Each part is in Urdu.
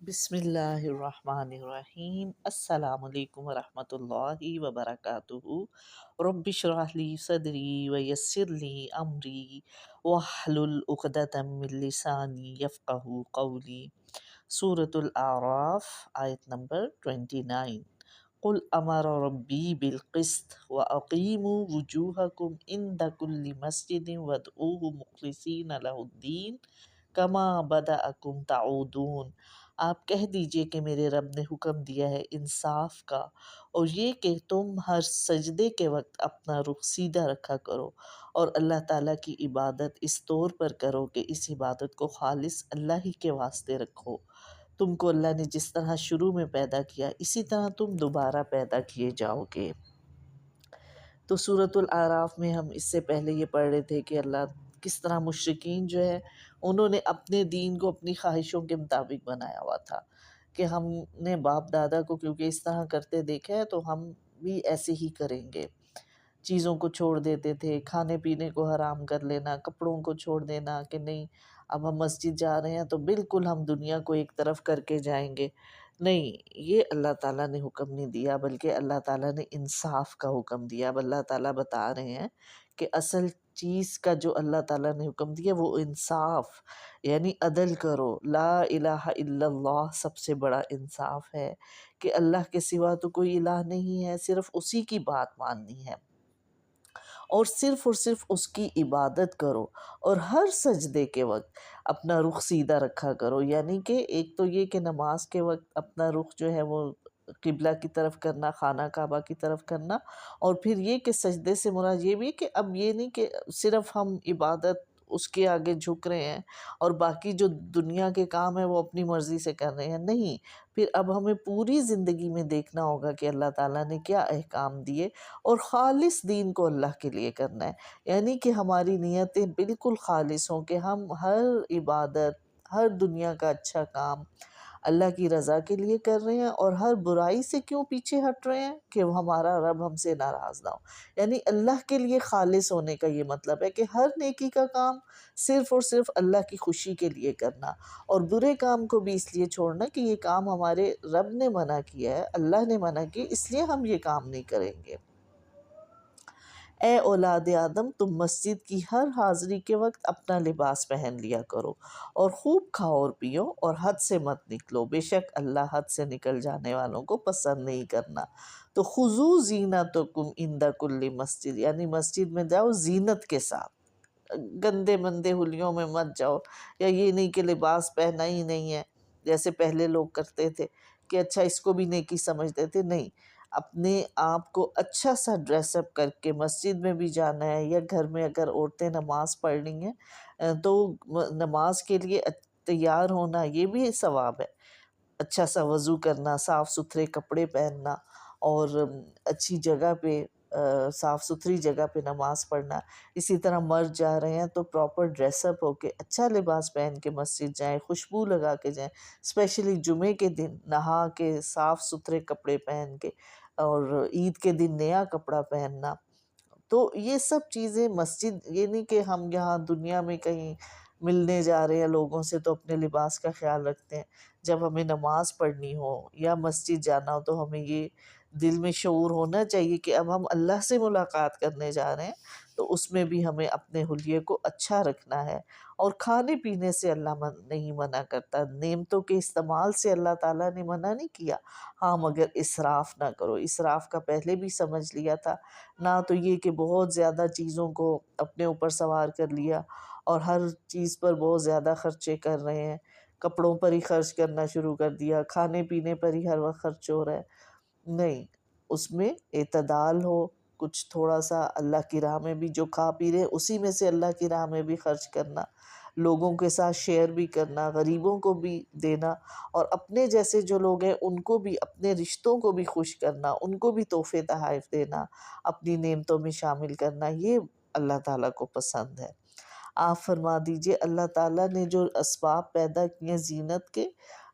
بسم اللہ الرحمن الرحیم۔ السلام علیکم ورحمۃ اللہ وبرکاتہ۔ رب اشرح لی صدری ویسر لی امری واحلل عقدۃ من لسانی یفقہوا قولی۔ سورۃ الاعراف، آیت نمبر 29۔ قل امر ربی بالقسط واقیموا وجوہکم عند کل مسجد وادعوہ مخلصین لہ الدین کما بدأکم تعودون۔ آپ کہہ دیجئے کہ میرے رب نے حکم دیا ہے انصاف کا، اور یہ کہ تم ہر سجدے کے وقت اپنا رخ سیدھا رکھا کرو، اور اللہ تعالیٰ کی عبادت اس طور پر کرو کہ اس عبادت کو خالص اللہ ہی کے واسطے رکھو۔ تم کو اللہ نے جس طرح شروع میں پیدا کیا اسی طرح تم دوبارہ پیدا کیے جاؤ گے۔ تو سورۃ الاعراف میں ہم اس سے پہلے یہ پڑھ رہے تھے کہ اللہ کس طرح مشرکین جو ہے انہوں نے اپنے دین کو اپنی خواہشوں کے مطابق بنایا ہوا تھا، کہ ہم نے باپ دادا کو کیونکہ اس طرح کرتے دیکھا ہے تو ہم بھی ایسے ہی کریں گے۔ چیزوں کو چھوڑ دیتے تھے، کھانے پینے کو حرام کر لینا، کپڑوں کو چھوڑ دینا کہ نہیں اب ہم مسجد جا رہے ہیں تو بالکل ہم دنیا کو ایک طرف کر کے جائیں گے۔ نہیں، یہ اللہ تعالیٰ نے حکم نہیں دیا، بلکہ اللہ تعالیٰ نے انصاف کا حکم دیا۔ اب اللہ تعالیٰ بتا رہے ہیں کہ اصل چیز کا جو اللہ تعالیٰ نے حکم دیا وہ انصاف، یعنی عدل کرو۔ لا الہ الا اللہ سب سے بڑا انصاف ہے کہ اللہ کے سوا تو کوئی الہ نہیں ہے، صرف اسی کی بات ماننی ہے اور صرف اس کی عبادت کرو، اور ہر سجدے کے وقت اپنا رخ سیدھا رکھا کرو۔ یعنی کہ ایک تو یہ کہ نماز کے وقت اپنا رخ جو ہے وہ قبلہ کی طرف کرنا، خانہ کعبہ کی طرف کرنا، اور پھر یہ کہ سجدے سے مراد یہ بھی ہے کہ اب یہ نہیں کہ صرف ہم عبادت اس کے آگے جھک رہے ہیں اور باقی جو دنیا کے کام ہیں وہ اپنی مرضی سے کر رہے ہیں۔ نہیں، پھر اب ہمیں پوری زندگی میں دیکھنا ہوگا کہ اللہ تعالیٰ نے کیا احکام دیے، اور خالص دین کو اللہ کے لیے کرنا ہے۔ یعنی کہ ہماری نیتیں بالکل خالص ہوں کہ ہم ہر عبادت، ہر دنیا کا اچھا کام اللہ کی رضا کے لیے کر رہے ہیں، اور ہر برائی سے کیوں پیچھے ہٹ رہے ہیں کہ ہمارا رب ہم سے ناراض نہ ہو۔ یعنی اللہ کے لیے خالص ہونے کا یہ مطلب ہے کہ ہر نیکی کا کام صرف اور صرف اللہ کی خوشی کے لیے کرنا، اور برے کام کو بھی اس لیے چھوڑنا کہ یہ کام ہمارے رب نے منع کیا ہے، اللہ نے منع کیا، اس لیے ہم یہ کام نہیں کریں گے۔ اے اولاد آدم، تم مسجد کی ہر حاضری کے وقت اپنا لباس پہن لیا کرو، اور خوب کھاؤ اور پیو، اور حد سے مت نکلو، بے شک اللہ حد سے نکل جانے والوں کو پسند نہیں کرنا۔ تو خذوا زینتکم عند کل مسجد، یعنی مسجد میں جاؤ زینت کے ساتھ، گندے مندے حلیوں میں مت جاؤ، یا یہ نہیں کہ لباس پہنا ہی نہیں ہے جیسے پہلے لوگ کرتے تھے کہ اچھا اس کو بھی نیکی سمجھتے تھے۔ نہیں، اپنے آپ کو اچھا سا ڈریس اپ کر کے مسجد میں بھی جانا ہے، یا گھر میں اگر عورتیں نماز پڑھنی ہیں تو نماز کے لیے تیار ہونا یہ بھی ثواب ہے۔ اچھا سا وضو کرنا، صاف ستھرے کپڑے پہننا، اور اچھی جگہ پہ صاف ستھری جگہ پہ نماز پڑھنا۔ اسی طرح مرد جا رہے ہیں تو پراپر ڈریس اپ ہو کے اچھا لباس پہن کے مسجد جائیں، خوشبو لگا کے جائیں، اسپیشلی جمعے کے دن نہا کے صاف ستھرے کپڑے پہن کے، اور عید کے دن نیا کپڑا پہننا۔ تو یہ سب چیزیں مسجد، یہ نہیں کہ ہم یہاں دنیا میں کہیں ملنے جا رہے ہیں لوگوں سے تو اپنے لباس کا خیال رکھتے ہیں، جب ہمیں نماز پڑھنی ہو یا مسجد جانا ہو تو ہمیں یہ دل میں شعور ہونا چاہیے کہ اب ہم اللہ سے ملاقات کرنے جا رہے ہیں، تو اس میں بھی ہمیں اپنے حلیے کو اچھا رکھنا ہے۔ اور کھانے پینے سے اللہ نہیں منع کرتا، نعمتوں کے استعمال سے اللہ تعالیٰ نے منع نہیں کیا، ہاں مگر اسراف نہ کرو۔ اسراف کا پہلے بھی سمجھ لیا تھا، نہ تو یہ کہ بہت زیادہ چیزوں کو اپنے اوپر سوار کر لیا اور ہر چیز پر بہت زیادہ خرچے کر رہے ہیں، کپڑوں پر ہی خرچ کرنا شروع کر دیا، کھانے پینے پر ہی ہر وقت خرچ ہو رہا ہے۔ نہیں، اس میں اعتدال ہو، کچھ تھوڑا سا اللہ کی راہ میں بھی جو کھا پی رہے اسی میں سے اللہ کی راہ میں بھی خرچ کرنا، لوگوں کے ساتھ شیئر بھی کرنا، غریبوں کو بھی دینا، اور اپنے جیسے جو لوگ ہیں ان کو بھی، اپنے رشتوں کو بھی خوش کرنا، ان کو بھی تحفے تحائف دینا، اپنی نعمتوں میں شامل کرنا، یہ اللہ تعالیٰ کو پسند ہے۔ آپ فرما دیجئے اللہ تعالیٰ نے جو اسباب پیدا کیے زینت کے،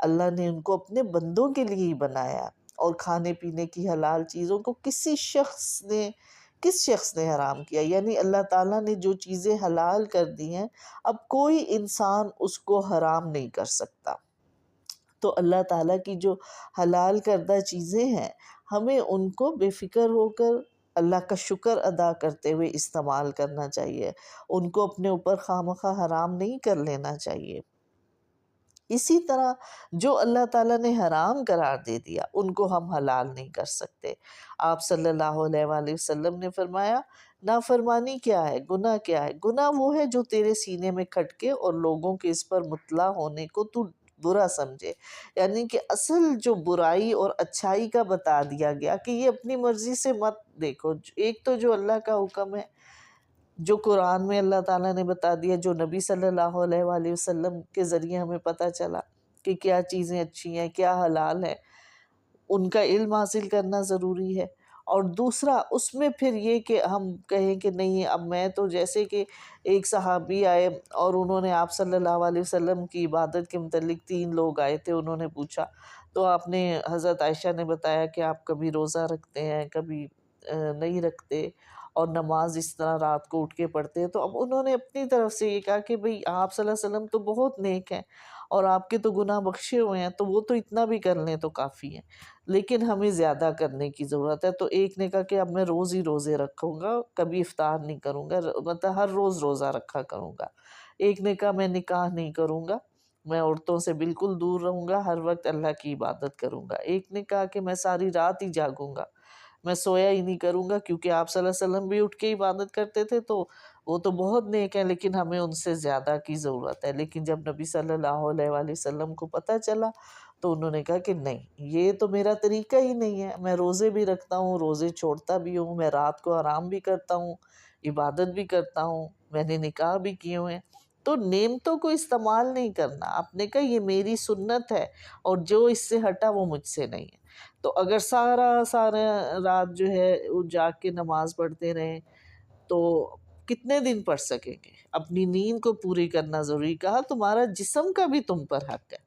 اللہ نے ان کو اپنے بندوں کے لیے ہی بنایا، اور کھانے پینے کی حلال چیزوں کو کس شخص نے حرام کیا؟ یعنی اللہ تعالیٰ نے جو چیزیں حلال کر دی ہیں اب کوئی انسان اس کو حرام نہیں کر سکتا۔ تو اللہ تعالیٰ کی جو حلال کردہ چیزیں ہیں ہمیں ان کو بے فکر ہو کر اللہ کا شکر ادا کرتے ہوئے استعمال کرنا چاہیے، ان کو اپنے اوپر خواہ حرام نہیں کر لینا چاہیے۔ اسی طرح جو اللہ تعالیٰ نے حرام قرار دے دیا ان کو ہم حلال نہیں کر سکتے۔ آپ صلی اللہ علیہ وآلہ وسلم نے فرمایا نافرمانی کیا ہے، گناہ کیا ہے؟ گناہ وہ ہے جو تیرے سینے میں کھٹکے اور لوگوں کے اس پر مطلع ہونے کو تو برا سمجھے، یعنی کہ اصل جو برائی اور اچھائی کا بتا دیا گیا کہ یہ اپنی مرضی سے مت دیکھو۔ ایک تو جو اللہ کا حکم ہے، جو قرآن میں اللہ تعالیٰ نے بتا دیا، جو نبی صلی اللہ علیہ وآلہ وسلم کے ذریعے ہمیں پتہ چلا کہ کیا چیزیں اچھی ہیں، کیا حلال ہے، ان کا علم حاصل کرنا ضروری ہے۔ اور دوسرا اس میں پھر یہ کہ ہم کہیں کہ نہیں، اب میں تو جیسے کہ ایک صحابی آئے اور انہوں نے آپ صلی اللہ علیہ وسلم کی عبادت کے متعلق 3 لوگ آئے تھے، انہوں نے پوچھا تو آپ نے حضرت عائشہ نے بتایا کہ آپ کبھی روزہ رکھتے ہیں، کبھی نہیں رکھتے، اور نماز اس طرح رات کو اٹھ کے پڑھتے ہیں۔ تو اب انہوں نے اپنی طرف سے یہ کہا کہ بھئی آپ صلی اللہ علیہ وسلم تو بہت نیک ہیں اور آپ کے تو گناہ بخشے ہوئے ہیں، تو وہ تو اتنا بھی کر لیں تو کافی ہے، لیکن ہمیں زیادہ کرنے کی ضرورت ہے۔ تو ایک نے کہا کہ اب میں روز ہی روزے رکھوں گا، کبھی افطار نہیں کروں گا، مطلب ہر روز روزہ رکھا کروں گا۔ ایک نے کہا میں نکاح نہیں کروں گا، میں عورتوں سے بالکل دور رہوں گا، ہر وقت اللہ کی عبادت کروں گا۔ ایک نے کہا کہ میں ساری رات ہی جاگوں گا، میں سویا ہی نہیں کروں گا، کیونکہ آپ صلی اللہ علیہ وسلم بھی اٹھ کے عبادت کرتے تھے، تو وہ تو بہت نیک ہیں لیکن ہمیں ان سے زیادہ کی ضرورت ہے۔ لیکن جب نبی صلی اللہ علیہ وآلہ وسلم کو پتہ چلا تو انہوں نے کہا کہ نہیں، یہ تو میرا طریقہ ہی نہیں ہے، میں روزے بھی رکھتا ہوں، روزے چھوڑتا بھی ہوں، میں رات کو آرام بھی کرتا ہوں، عبادت بھی کرتا ہوں، میں نے نکاح بھی کیے ہوئے ہیں، تو نعمتوں کو استعمال نہیں کرنا۔ آپ نے کہا یہ میری سنت ہے اور جو اس سے ہٹا وہ مجھ سے نہیں ہے۔ تو اگر سارا رات جو ہے وہ جاگ کے نماز پڑھتے رہیں تو کتنے دن پڑھ سکیں گے؟ اپنی نیند کو پوری کرنا ضروری۔ کہا تمہارا جسم کا بھی تم پر حق ہے،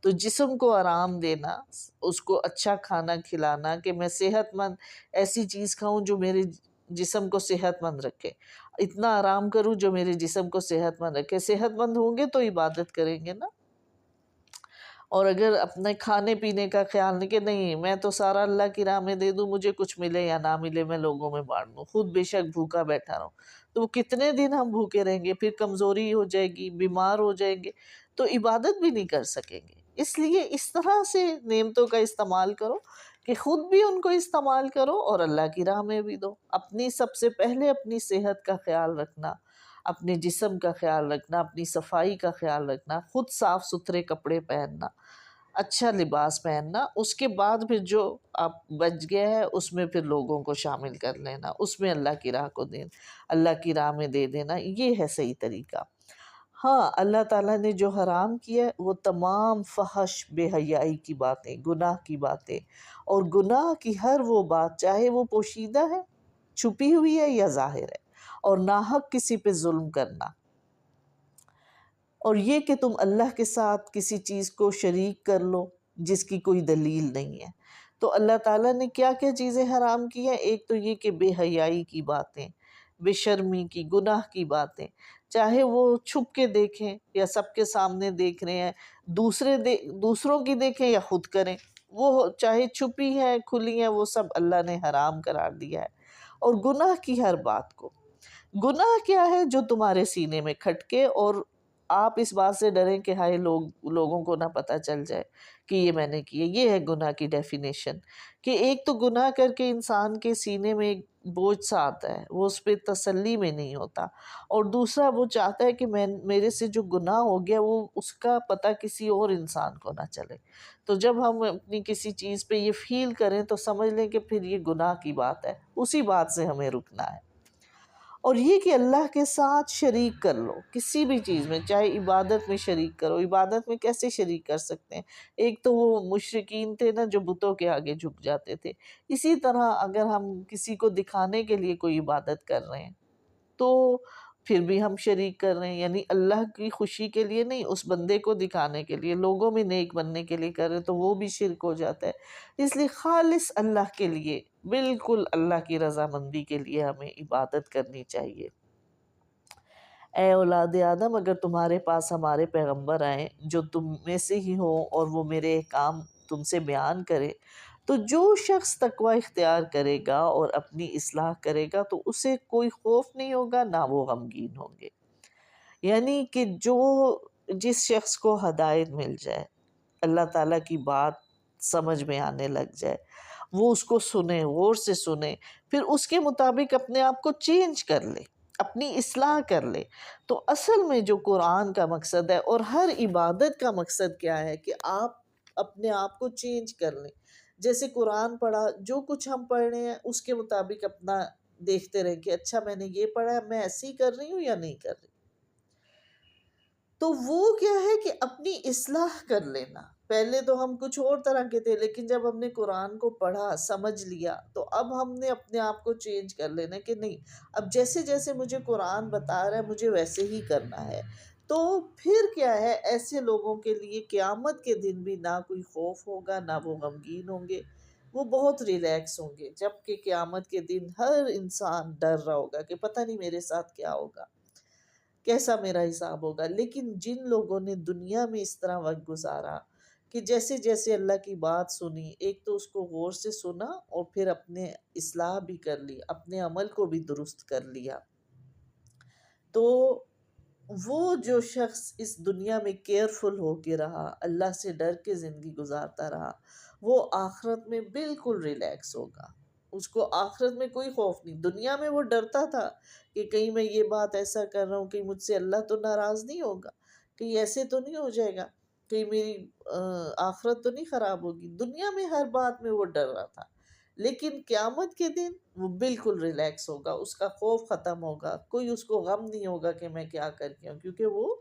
تو جسم کو آرام دینا، اس کو اچھا کھانا کھلانا کہ میں صحت مند ایسی چیز کھاؤں جو میرے جسم کو صحت مند رکھے، اتنا آرام کروں جو میرے جسم کو صحت مند رکھے۔ صحت مند ہوں گے تو عبادت کریں گے نا۔ اور اگر اپنے کھانے پینے کا خیال نہیں کہ نہیں میں تو سارا اللہ کی راہ میں دے دوں، مجھے کچھ ملے یا نہ ملے میں لوگوں میں بانٹ دوں، خود بے شک بھوکا بیٹھا رہوں، تو وہ کتنے دن ہم بھوکے رہیں گے؟ پھر کمزوری ہو جائے گی، بیمار ہو جائیں گے، تو عبادت بھی نہیں کر سکیں گے۔ اس لیے اس طرح سے نعمتوں کا استعمال کرو کہ خود بھی ان کو استعمال کرو اور اللہ کی راہ میں بھی دو۔ اپنی سب سے پہلے اپنی صحت کا خیال رکھنا، اپنے جسم کا خیال رکھنا، اپنی صفائی کا خیال رکھنا، خود صاف ستھرے کپڑے پہننا، اچھا لباس پہننا، اس کے بعد پھر جو آپ بچ گیا ہے اس میں پھر لوگوں کو شامل کر لینا، اس میں اللہ کی راہ کو دینا، اللہ کی راہ میں دے دینا، یہ ہے صحیح طریقہ۔ ہاں، اللہ تعالیٰ نے جو حرام کیا ہے وہ تمام فحش بے حیائی کی باتیں، گناہ کی باتیں، اور گناہ کی ہر وہ بات چاہے وہ پوشیدہ ہے، چھپی ہوئی ہے یا ظاہر ہے، اور ناحق کسی پہ ظلم کرنا، اور یہ کہ تم اللہ کے ساتھ کسی چیز کو شریک کر لو جس کی کوئی دلیل نہیں ہے۔ تو اللہ تعالیٰ نے کیا کیا چیزیں حرام کی ہیں؟ ایک تو یہ کہ بے حیائی کی باتیں، بے شرمی کی، گناہ کی باتیں، چاہے وہ چھپ کے دیکھیں یا سب کے سامنے دیکھ رہے ہیں، دوسروں کی دیکھیں یا خود کریں، وہ چاہے چھپی ہیں کھلی ہیں، وہ سب اللہ نے حرام قرار دیا ہے۔ اور گناہ کی ہر بات کو، گناہ کیا ہے؟ جو تمہارے سینے میں کھٹکے اور آپ اس بات سے ڈریں کہ ہائے لوگوں کو نہ پتہ چل جائے کہ یہ میں نے کیے۔ یہ ہے گناہ کی ڈیفینیشن، کہ ایک تو گناہ کر کے انسان کے سینے میں ایک بوجھ سا آتا ہے، وہ اس پہ تسلی میں نہیں ہوتا، اور دوسرا وہ چاہتا ہے کہ میرے سے جو گناہ ہو گیا وہ اس کا پتہ کسی اور انسان کو نہ چلے۔ تو جب ہم اپنی کسی چیز پہ یہ فیل کریں تو سمجھ لیں کہ پھر یہ گناہ کی بات ہے، اسی بات سے ہمیں رکنا ہے۔ اور یہ کہ اللہ کے ساتھ شریک کر لو کسی بھی چیز میں، چاہے عبادت میں شریک کرو۔ عبادت میں کیسے شریک کر سکتے ہیں؟ ایک تو وہ مشرکین تھے نا جو بتوں کے آگے جھک جاتے تھے، اسی طرح اگر ہم کسی کو دکھانے کے لیے کوئی عبادت کر رہے ہیں تو پھر بھی ہم شریک کر رہے ہیں، یعنی اللہ کی خوشی کے لیے نہیں، اس بندے کو دکھانے کے لیے، لوگوں میں نیک بننے کے لیے کر رہے ہیں تو وہ بھی شرک ہو جاتا ہے۔ اس لیے خالص اللہ کے لیے، بالکل اللہ کی رضامندی کے لیے ہمیں عبادت کرنی چاہیے۔ اے اولاد آدم، اگر تمہارے پاس ہمارے پیغمبر آئیں جو تم میں سے ہی ہو اور وہ میرے احکام تم سے بیان کرے، تو جو شخص تقوی اختیار کرے گا اور اپنی اصلاح کرے گا تو اسے کوئی خوف نہیں ہوگا، نہ وہ غمگین ہوں گے۔ یعنی کہ جس شخص کو ہدایت مل جائے، اللہ تعالیٰ کی بات سمجھ میں آنے لگ جائے، وہ اس کو سنے، غور سے سنے، پھر اس کے مطابق اپنے آپ کو چینج کر لے، اپنی اصلاح کر لے، تو اصل میں جو قرآن کا مقصد ہے اور ہر عبادت کا مقصد کیا ہے کہ آپ اپنے آپ کو چینج کر لیں۔ جیسے قرآن پڑھا، جو کچھ ہم پڑھ رہے ہیں اس کے مطابق اپنا دیکھتے رہیں کہ اچھا میں نے یہ پڑھا ہے، میں ایسے ہی کر رہی ہوں یا نہیں کر رہی۔ تو وہ کیا ہے کہ اپنی اصلاح کر لینا۔ پہلے تو ہم کچھ اور طرح کے تھے، لیکن جب ہم نے قرآن کو پڑھا، سمجھ لیا، تو اب ہم نے اپنے آپ کو چینج کر لینا کہ نہیں، اب جیسے جیسے مجھے قرآن بتا رہا ہے مجھے ویسے ہی کرنا ہے۔ تو پھر کیا ہے، ایسے لوگوں کے لیے قیامت کے دن بھی نہ کوئی خوف ہوگا، نہ وہ غمگین ہوں گے، وہ بہت ریلیکس ہوں گے، جبکہ قیامت کے دن ہر انسان ڈر رہا ہوگا کہ پتہ نہیں میرے ساتھ کیا ہوگا، کیسا میرا حساب ہوگا۔ لیکن جن لوگوں نے دنیا میں اس طرح وقت گزارا کہ جیسے جیسے اللہ کی بات سنی، ایک تو اس کو غور سے سنا اور پھر اپنے اصلاح بھی کر لی، اپنے عمل کو بھی درست کر لیا، تو وہ جو شخص اس دنیا میں کیئرفل ہو کے رہا، اللہ سے ڈر کے زندگی گزارتا رہا، وہ آخرت میں بالکل ریلیکس ہوگا۔ اس کو آخرت میں کوئی خوف نہیں۔ دنیا میں وہ ڈرتا تھا کہ کہیں میں یہ بات ایسا کر رہا ہوں کہ مجھ سے اللہ تو ناراض نہیں ہوگا، کہیں ایسے تو نہیں ہو جائے گا، کہیں میری آخرت تو نہیں خراب ہوگی۔ دنیا میں ہر بات میں وہ ڈر رہا تھا، لیکن قیامت کے دن وہ بالکل ریلیکس ہوگا، اس کا خوف ختم ہوگا، کوئی اس کو غم نہیں ہوگا کہ میں کیا کر کے ہوں، کیونکہ وہ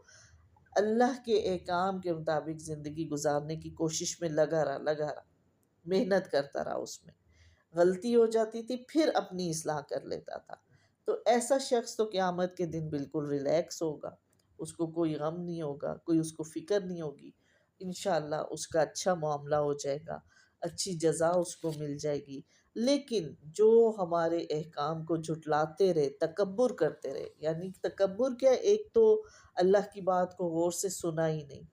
اللہ کے احکام کے مطابق زندگی گزارنے کی کوشش میں لگا رہا، محنت کرتا رہا، اس میں غلطی ہو جاتی تھی پھر اپنی اصلاح کر لیتا تھا۔ تو ایسا شخص تو قیامت کے دن بالکل ریلیکس ہوگا، اس کو کوئی غم نہیں ہوگا، کوئی اس کو فکر نہیں ہوگی، انشاءاللہ اس کا اچھا معاملہ ہو جائے گا، اچھی جزا اس کو مل جائے گی۔ لیکن جو ہمارے احکام کو جھٹلاتے رہے، تکبر کرتے رہے، یعنی تکبر کیا، ایک تو اللہ کی بات کو غور سے سنا ہی نہیں،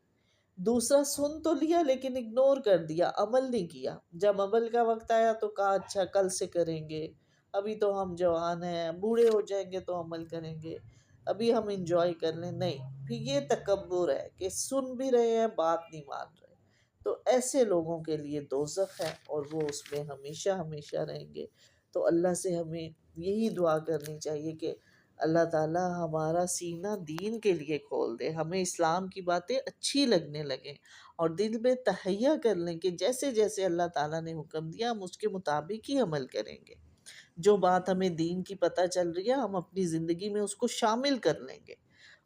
دوسرا سن تو لیا لیکن اگنور کر دیا، عمل نہیں کیا، جب عمل کا وقت آیا تو کہا اچھا کل سے کریں گے، ابھی تو ہم جوان ہیں، بوڑھے ہو جائیں گے تو عمل کریں گے، ابھی ہم انجوائے کر لیں، نہیں، پھر یہ تکبر ہے کہ سن بھی رہے ہیں بات نہیں مان رہے۔ تو ایسے لوگوں کے لیے دوزخ ہے اور وہ اس میں ہمیشہ ہمیشہ رہیں گے۔ تو اللہ سے ہمیں یہی دعا کرنی چاہیے کہ اللہ تعالیٰ ہمارا سینہ دین کے لیے کھول دے، ہمیں اسلام کی باتیں اچھی لگنے لگیں اور دل میں تہیہ کر لیں کہ جیسے جیسے اللہ تعالیٰ نے حکم دیا ہم اس کے مطابق ہی عمل کریں گے۔ جو بات ہمیں دین کی پتہ چل رہی ہے ہم اپنی زندگی میں اس کو شامل کر لیں گے،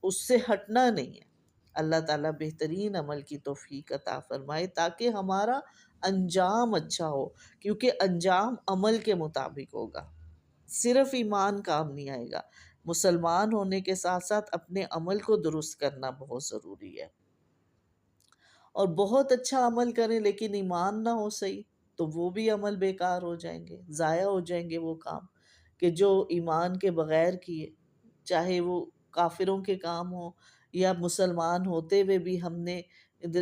اس سے ہٹنا نہیں ہے۔ اللہ تعالیٰ بہترین عمل کی توفیق عطا فرمائے تاکہ ہمارا انجام اچھا ہو، کیونکہ انجام عمل کے مطابق ہوگا، صرف ایمان کام نہیں آئے گا، مسلمان ہونے کے ساتھ ساتھ اپنے عمل کو درست کرنا بہت ضروری ہے۔ اور بہت اچھا عمل کریں لیکن ایمان نہ ہو صحیح، تو وہ بھی عمل بیکار ہو جائیں گے، ضائع ہو جائیں گے وہ کام کہ جو ایمان کے بغیر کیے، چاہے وہ کافروں کے کام ہوں یا مسلمان ہوتے ہوئے بھی ہم نے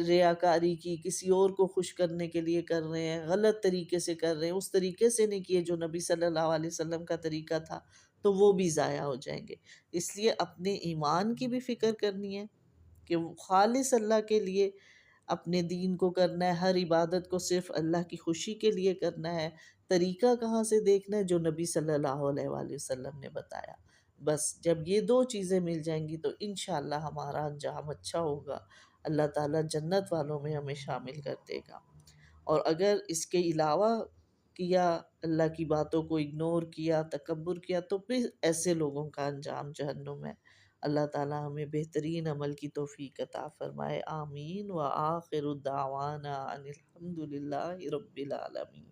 ریاکاری کی، کسی اور کو خوش کرنے کے لیے کر رہے ہیں، غلط طریقے سے کر رہے ہیں، اس طریقے سے نہیں کیے جو نبی صلی اللہ علیہ وسلم کا طریقہ تھا، تو وہ بھی ضائع ہو جائیں گے۔ اس لیے اپنے ایمان کی بھی فکر کرنی ہے کہ وہ خالص اللہ کے لیے اپنے دین کو کرنا ہے، ہر عبادت کو صرف اللہ کی خوشی کے لیے کرنا ہے، طریقہ کہاں سے دیکھنا ہے جو نبی صلی اللہ علیہ وآلہ وسلم نے بتایا۔ بس جب یہ دو چیزیں مل جائیں گی تو انشاءاللہ ہمارا انجام اچھا ہوگا، اللہ تعالیٰ جنت والوں میں ہمیں شامل کر دے گا۔ اور اگر اس کے علاوہ کیا، اللہ کی باتوں کو اگنور کیا، تکبر کیا، تو پھر ایسے لوگوں کا انجام جہنم ہے۔ اللہ تعالیٰ ہمیں بہترین عمل کی توفیق عطا فرمائے، آمین۔ وآخر دعوانا ان الحمد للہ رب العالمین۔